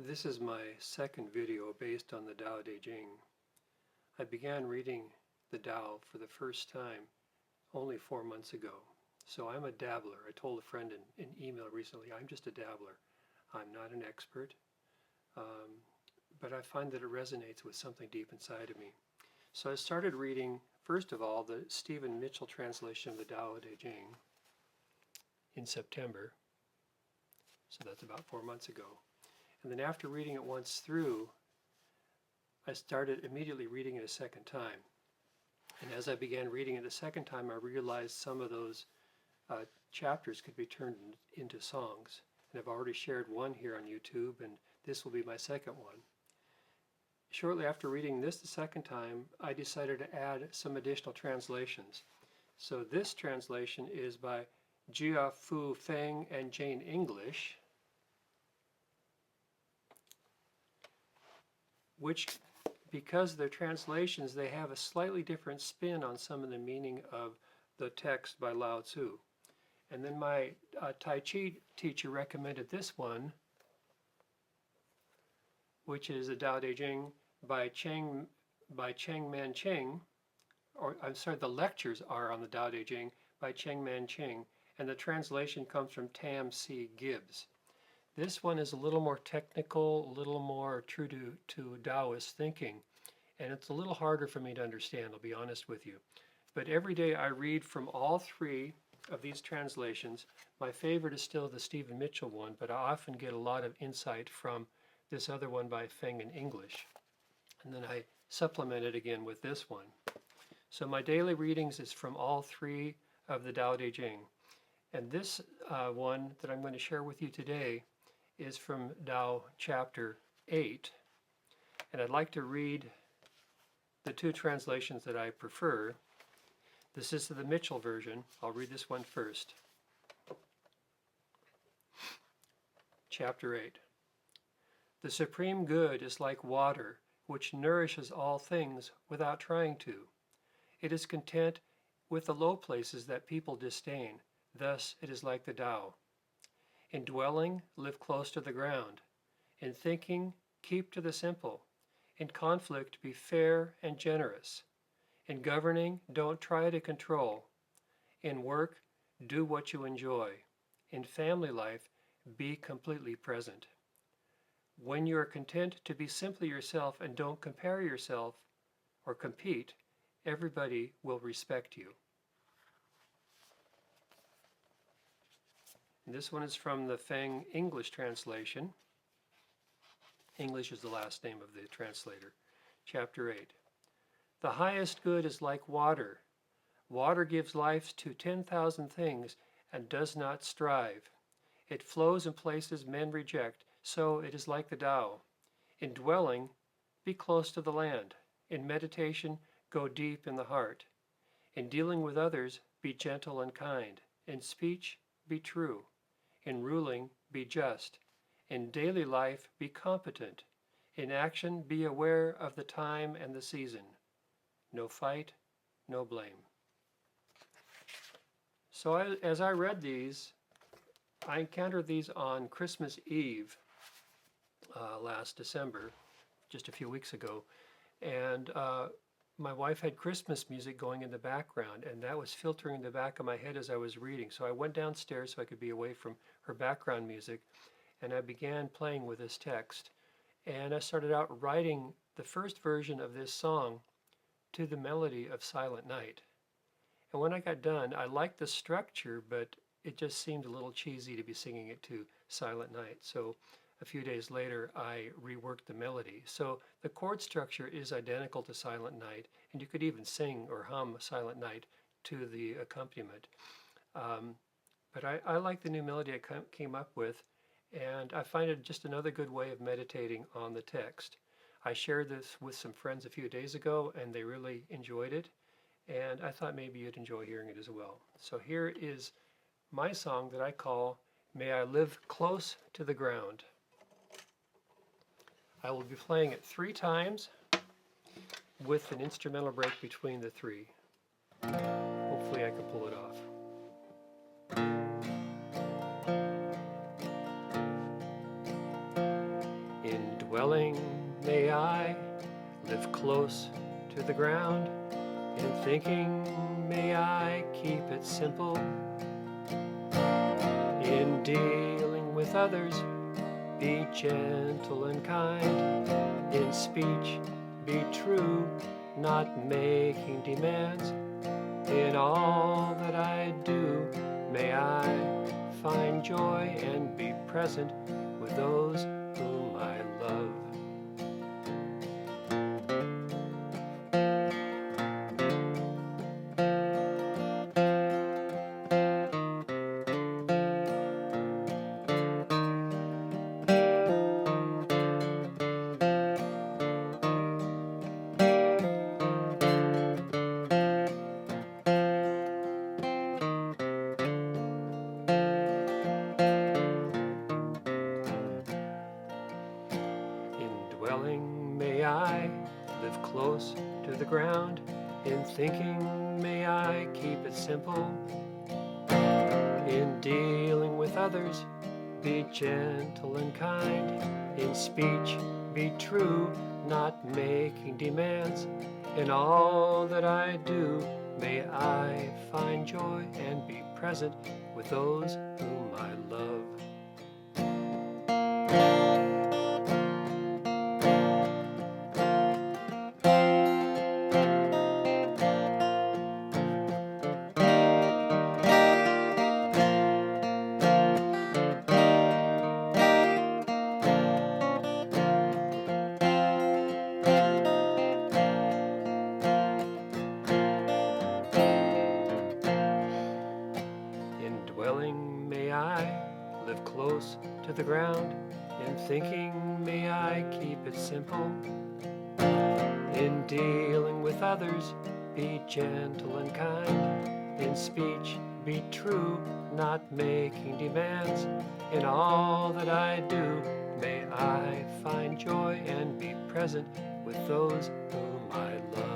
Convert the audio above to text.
This is my second video based on the Tao Te Ching. I began reading the Tao for the first time only 4 months ago. So I'm a dabbler. I told a friend in email recently, I'm just a dabbler. I'm not an expert, but I find that it resonates with something deep inside of me. So I started reading, first of all, the Stephen Mitchell translation of the Tao Te Ching in September. So that's about 4 months ago. And then after reading it once through, I started immediately reading it a second time. And as I began reading it a second time, I realized some of those chapters could be turned into songs. And I've already shared one here on YouTube, and this will be my second one. Shortly after reading this the second time, I decided to add some additional translations. So this translation is by Gia-Fu, Feng, and Jane English, which, because they're translations, they have a slightly different spin on some of the meaning of the text by Lao Tzu. And then my Tai Chi teacher recommended this one, which is the Tao Te Ching by Cheng Man Ching, or I'm sorry, the lectures are on the Tao Te Ching by Cheng Man Ching, and the translation comes from Tam C. Gibbs. This one is a little more technical, a little more true to Taoist thinking, and it's a little harder for me to understand, I'll be honest with you. But every day I read from all three of these translations. My favorite is still the Stephen Mitchell one, but I often get a lot of insight from this other one by Feng in English. And then I supplement it again with this one. So my daily readings is from all three of the Tao Te Ching. And this one that I'm going to share with you today is from Tao chapter 8. And I'd like to read the two translations that I prefer. This is the Mitchell version. I'll read this one first. Chapter 8. The supreme good is like water, which nourishes all things without trying to. It is content with the low places that people disdain. Thus it is like the Tao. In dwelling, live close to the ground. In thinking, keep to the simple. In conflict, be fair and generous. In governing, don't try to control. In work, do what you enjoy. In family life, be completely present. When you are content to be simply yourself and don't compare yourself or compete, everybody will respect you. And this one is from the Feng English translation. English is the last name of the translator. Chapter 8. The highest good is like water. Water gives life to 10,000 things and does not strive. It flows in places men reject, so it is like the Tao. In dwelling, be close to the land. In meditation, go deep in the heart. In dealing with others, be gentle and kind. In speech, be true. In ruling, be just. In daily life, be competent. In action, be aware of the time and the season. No fight, no blame. So as I read these, I encountered these on Christmas Eve last December, just a few weeks ago, and my wife had Christmas music going in the background, and that was filtering in the back of my head as I was reading. So I went downstairs so I could be away from her background music, and I began playing with this text. And I started out writing the first version of this song to the melody of Silent Night. And when I got done, I liked the structure, but it just seemed a little cheesy to be singing it to Silent Night. So a few days later, I reworked the melody. So the chord structure is identical to Silent Night, and you could even sing or hum Silent Night to the accompaniment. But I like the new melody I came up with, and I find it just another good way of meditating on the text. I shared this with some friends a few days ago, and they really enjoyed it, and I thought maybe you'd enjoy hearing it as well. So here is my song that I call May I Live Close to the Ground. I will be playing it 3 times with an instrumental break between the 3. Hopefully I can pull it off. In dwelling may I live close to the ground. In thinking may I keep it simple. In dealing with others, be gentle and kind. In speech, be true, not making demands. In all that I do, may I find joy and be present with those whom I love. Dwelling may I live close to the ground. In thinking may I keep it simple. In dealing with others, be gentle and kind. In speech, be true, not making demands. In all that I do, may I find joy and be present with those whom I love. Dwelling may I live close to the ground. In thinking may I keep it simple. In dealing with others, be gentle and kind. In speech, be true, not making demands. In all that I do, may I find joy and be present with those whom I love.